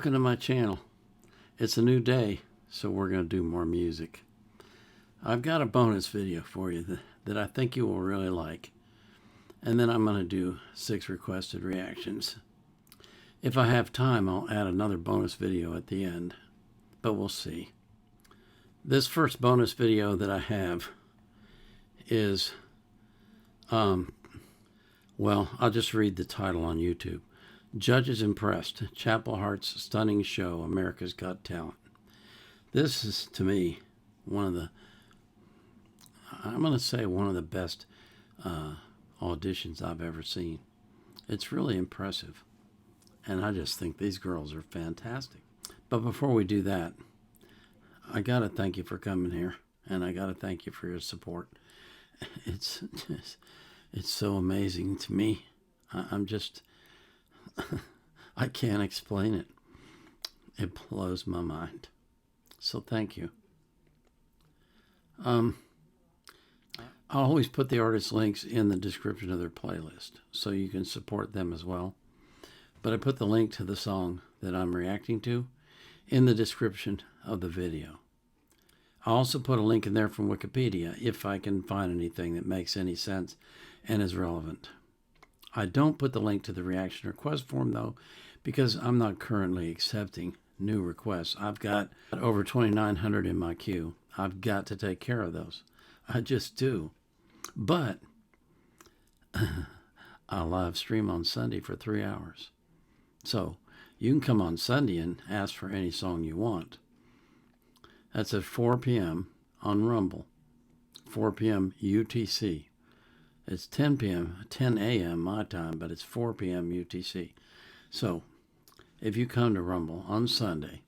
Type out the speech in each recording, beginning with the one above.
Welcome to my channel. It's a new day, so we're going to do more music. I've got a bonus video for you that I think you will really like. And then I'm going to do 6 requested reactions. If I have time, I'll add another bonus video at the end, but we'll see. This first bonus video that I have is, well, I'll just read the title on YouTube. Judges Impressed, Chapel Hart's Stunning Show, America's Got Talent. This is, to me, one of the, I'm going to say one of the best auditions I've ever seen. It's really impressive. And I just think these girls are fantastic. But before we do that, I got to thank you for coming here. And I got to thank you for your support. It's so amazing to me. I'm just... I can't explain it. It blows my mind. So thank you. I'll always put the artist links in the description of their playlist so you can support them as well. But I put the link to the song that I'm reacting to in the description of the video. I also put a link in there from Wikipedia if I can find anything that makes any sense and is relevant. I don't put the link to the reaction request form, though, because I'm not currently accepting new requests. I've got over 2,900 in my queue. I've got to take care of those. I just do. But I'll live stream on Sunday for 3 hours. So you can come on Sunday and ask for any song you want. That's at 4 p.m. on Rumble, 4 p.m. UTC. It's 10 a.m. my time, but it's 4 p.m. UTC. So, if you come to Rumble on Sunday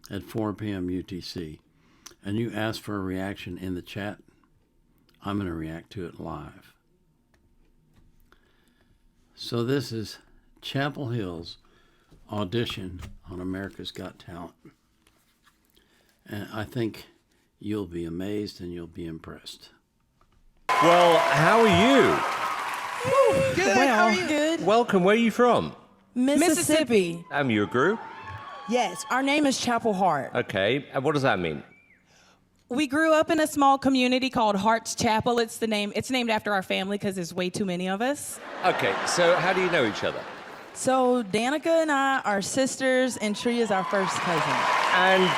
at 4 p.m. UTC and you ask for a reaction in the chat, I'm going to react to it live. So this is Chapel Hill's audition on America's Got Talent. And I think you'll be amazed and you'll be impressed. Well, how are you? Good. Well, How are you? good. Welcome. Where are you from? Mississippi. Your group? Yes, our name is Chapel Hart. Okay. And what does that mean? We grew up in a small community called Hart's Chapel. It's named after our family because there's way too many of us. Okay. So how do you know each other? So Danica and I are sisters, and Tree is our first cousin. And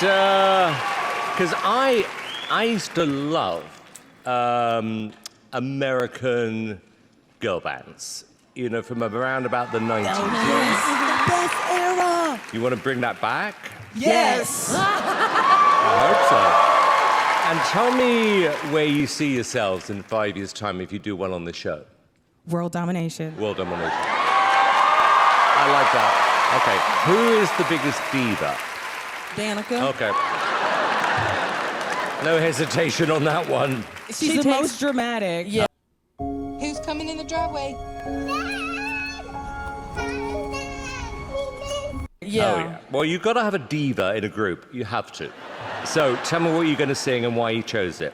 because I used to love American girl bands, you know, from around about the 90s. Yes, the best era. You want to bring that back? Yes. I hope so. And tell me where you see yourselves in 5 years' time if you do one on the show. World domination. World domination. I like that. Okay, who is the biggest diva? Danica. Okay. No hesitation on that one. She's the most dramatic. Yeah. Who's coming in the driveway? Yeah. Oh, yeah. Well, you've got to have a diva in a group. You have to. So tell me what you're going to sing and why you chose it.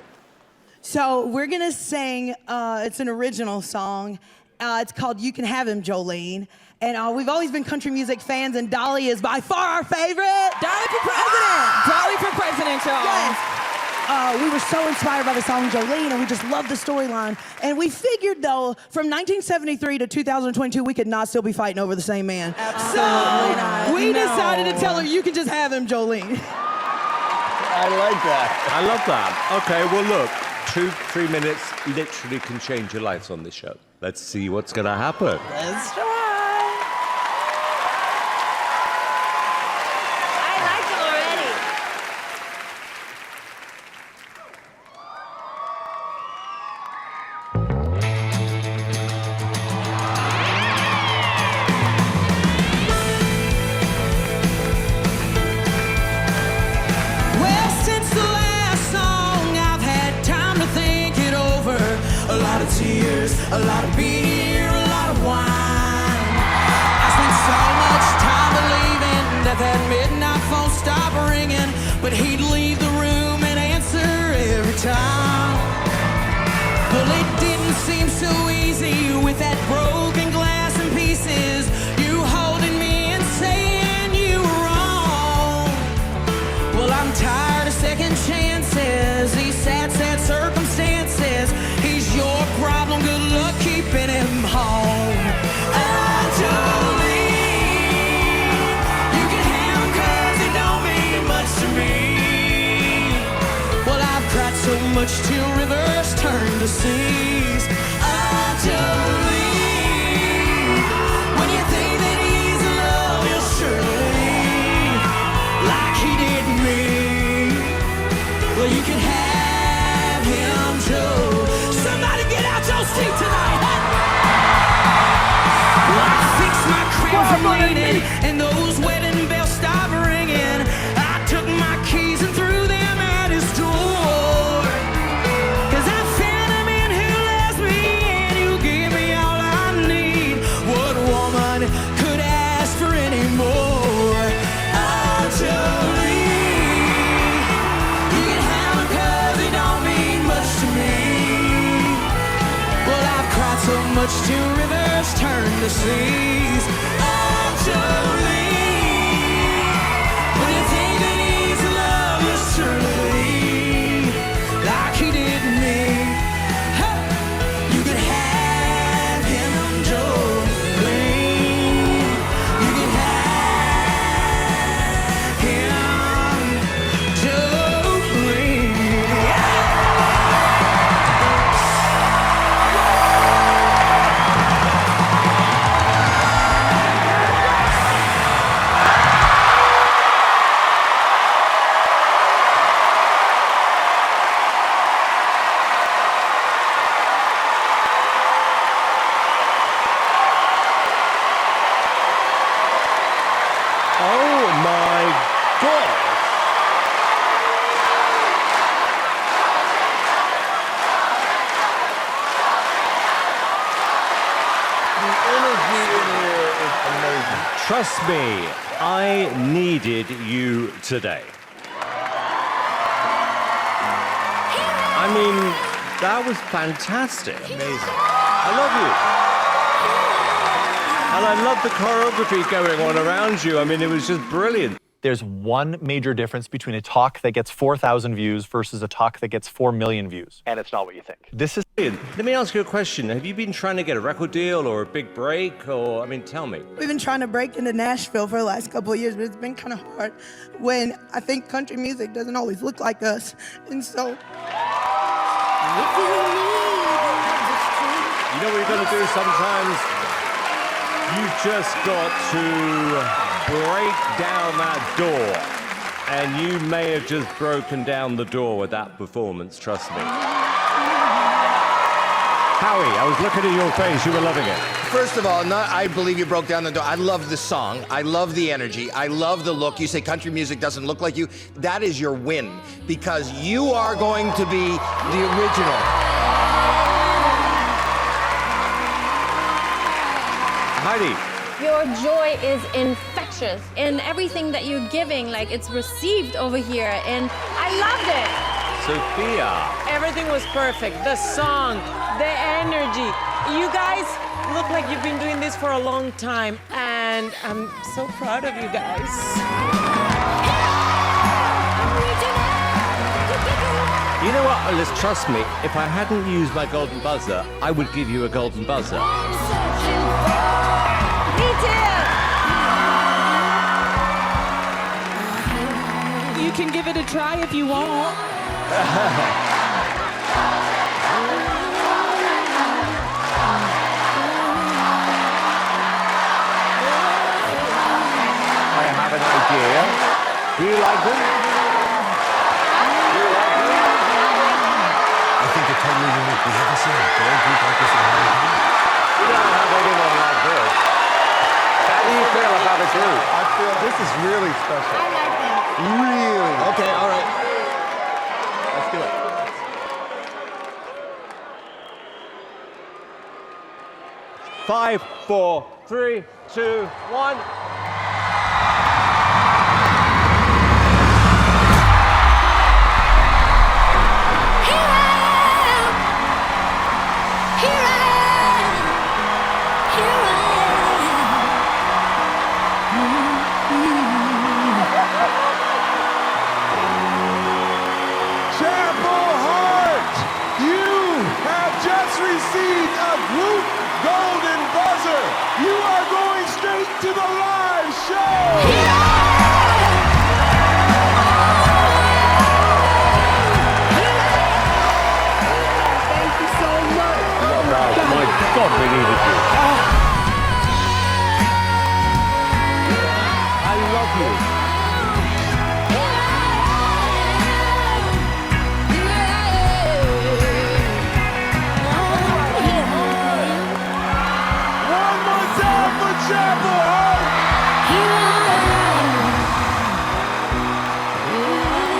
So we're gonna sing, it's an original song. It's called You Can Have Him, Jolene. And we've always been country music fans, and Dolly is by far our favorite. Dolly for president. Dolly for president, y'all. Yes. We were so inspired by the song Jolene, and we just loved the storyline. And we figured, though, from 1973 to 2022, we could not still be fighting over the same man. Absolutely not. So we No. decided to tell her, you can just have him, Jolene. I like that. I love that. Okay, well, look, 2-3 minutes literally can change your lives on this show. Let's see what's going to happen. Let's try. I like it already. Well, since the last song, I've had time to think it over. A lot of tears, a lot of beer, a lot of wine. I spent so much time believing that that midnight phone stopped ringing, but he'd leave the room and answer every time. Well, it didn't seem so easy with that broken glass and pieces. You holding me and saying you were wrong. keeping him home. Oh, Jolene, you can have him 'cause he don't mean much to me. Well, I've cried so much till rivers turn to seas. Oh, Jolene, when you think that he's in love, you'll surely leave like he did me. Well, you can have him, Joe. Somebody get out Joe's teeth tonight. Well, I fixed my crib from raining, and those wedding bells stopped ringing. I took my keys and threw them at his door. 'Cause I found a man who loves me and who gave me all I need. What woman could ask for any more? Oh, Jolene, you can have him 'cause he don't mean much to me. Well, I've cried so much till rivers turn to seas. Oh, Jolene, when you think that he's in love, you'll surely leave like he did me. Hey, you can have him, Jolene. You can have him, Jolene. Oh my God! The energy in here is amazing. Trust me, I needed you today. I mean, that was fantastic. Amazing. I love you. And I love the choreography going on around you. I mean, it was just brilliant. There's one major difference between a talk that gets 4,000 views versus a talk that gets 4 million views. And it's not what you think. This is... Let me ask you a question. Have you been trying to get a record deal or a big break? Or, I mean, tell me. We've been trying to break into Nashville for the last couple of years, but it's been kind of hard when I think country music doesn't always look like us. And so... You know what you're going to do sometimes? You've just got to break down that door. And you may have just broken down the door with that performance, trust me. Howie, I was looking at your face, you were loving it. First of all, I believe you broke down the door. I love the song. I love the energy. I love the look. You say country music doesn't look like you. That is your win, because you are going to be the original. Heidi. Your joy is infectious, and everything that you're giving, like, it's received over here, and I loved it. Sophia. Everything was perfect. The song, the energy. You guys look like you've been doing this for a long time, and I'm so proud of you guys. You know what, Alice, trust me, if I hadn't used my golden buzzer, I would give you a golden buzzer. Me too. You can give it a try if you want. I have an idea. Do you like them? I think they're totally unique. We haven't seen a girl group like this in a long time. We don't have anyone like this. How do you feel about the group? I feel this is really special. I like them. Really? Okay, all right. Let's do it. 5, 4, 3, 2, 1. Chapel Hart, you have just just received a group golden buzzer. You are going straight to the live show. Thank you so much. My God, we needed you. I love you. One more time for Chapel Hart.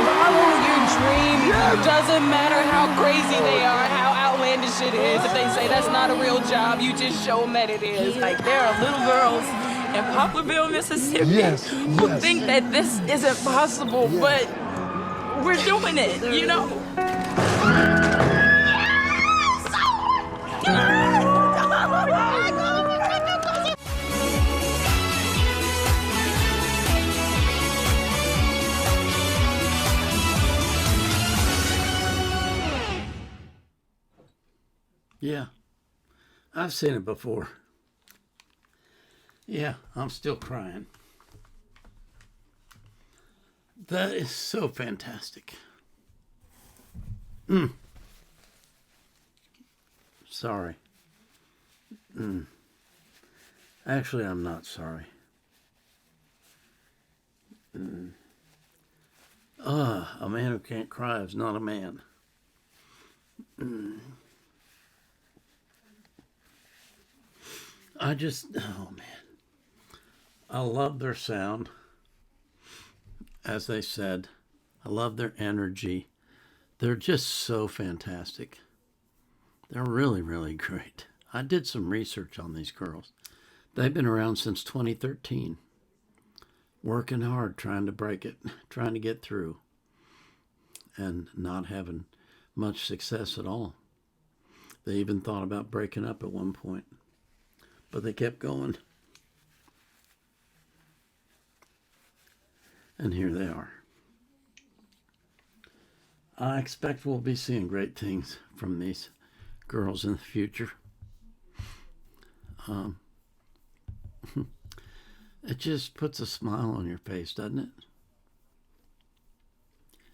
Follow your dream. It doesn't matter how crazy they are, how outlandish it is. If they say that's not a real job, you just show them that it is. Like, there are little girls in Poplarville, Mississippi, who think that this isn't possible, but we're doing it, you know? Yeah, I've seen it before. Yeah, I'm still crying. That is so fantastic. Sorry. Actually, I'm not sorry. A man who can't cry is not a man. Oh man. I love their sound. As they said, I love their energy. They're just so fantastic. They're really, really great. I did some research on these girls. They've been around since 2013. Working hard, trying to break it, trying to get through, and not having much success at all. They even thought about breaking up at one point, but they kept going. And here they are. I expect we'll be seeing great things from these girls in the future. It just puts a smile on your face, doesn't it?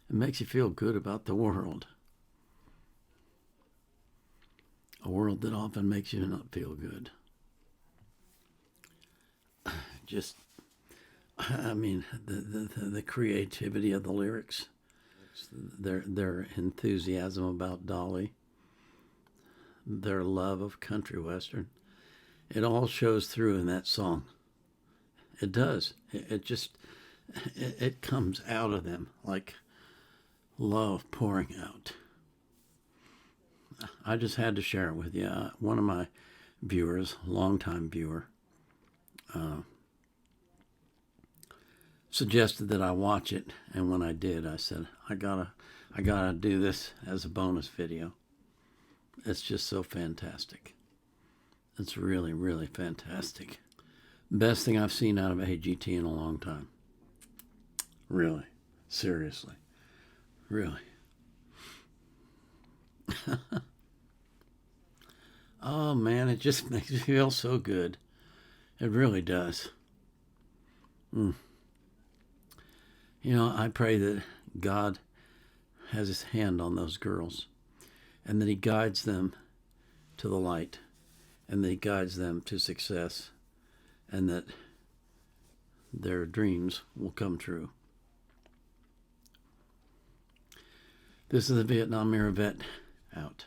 It makes you feel good about the world. A world that often makes you not feel good. Just, I mean, the creativity of the lyrics, their enthusiasm about Dolly, their love of country western, it all shows through in that song. It does. It comes out of them like love pouring out. I just had to share it with you. One of my viewers, longtime viewer, suggested that I watch it, and when I did, I said, I gotta do this as a bonus video. It's just so fantastic. It's really, really fantastic. Best thing I've seen out of AGT in a long time. Really. Seriously. Really. Oh man, it just makes me feel so good. It really does. You know, I pray that God has his hand on those girls and that he guides them to the light and that he guides them to success and that their dreams will come true. This is the Vietnam era vet out.